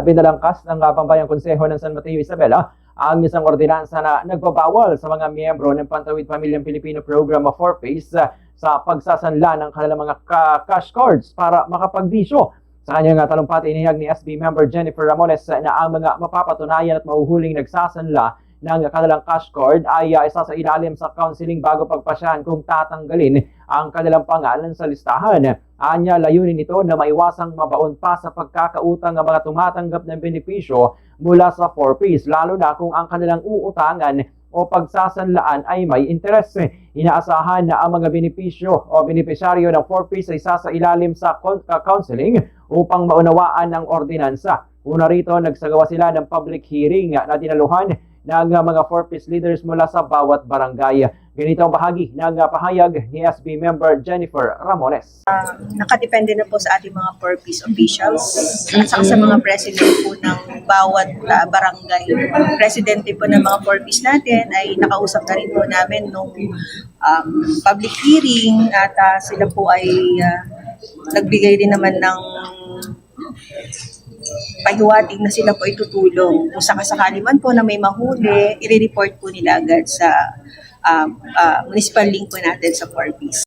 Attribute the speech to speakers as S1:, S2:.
S1: Pinalangkas ng Pambayang Konseho ng San Mateo, Isabela ang isang ordinansa na nagbabawal sa mga miyembro ng Pantawid Pamilyang Pilipino Program of 4PACE sa pagsasanla ng kanilang mga cash cards para makapagbisyo. Sa kanyang talumpati, inihayag ni SB member Jennifer Ramones na ang mga mapapatunayan at mahuhuling nagsasanla ng kanilang cash card ay isa sa ilalim sa counseling bago pagpasyahan kung tatanggalin ang kanilang pangalan sa listahan. Anya, layunin nito na maiwasang mabaon pa sa pagkakautang ang mga tumatanggap ng benepisyo mula sa 4PACE, lalo na kung ang kanilang uutangan o pagsasanlaan ay may interes. Inaasahan na ang mga benepisyo o benepisyaryo ng 4PACE ay sa ilalim sa counseling upang maunawaan ang ordinansa. Una rito, nagsagawa sila ng public hearing na dinaluhan ng mga 4PACE leaders mula sa bawat barangay. Ganito ang bahagi ng pahayag ni SB member Jennifer Ramones.
S2: Nakadepende na po sa ating mga 4PACE officials at saka sa mga president po ng bawat barangay. Presidente po ng mga 4PACE natin ay nakausap na rin po namin nung public hearing at sila po ay nagbigay din naman ng pahiwatig na sila po ay tutulong. Kung sakasakali man po na may mahuli, i-report po nila agad sa municipal link po natin sa 4PACE.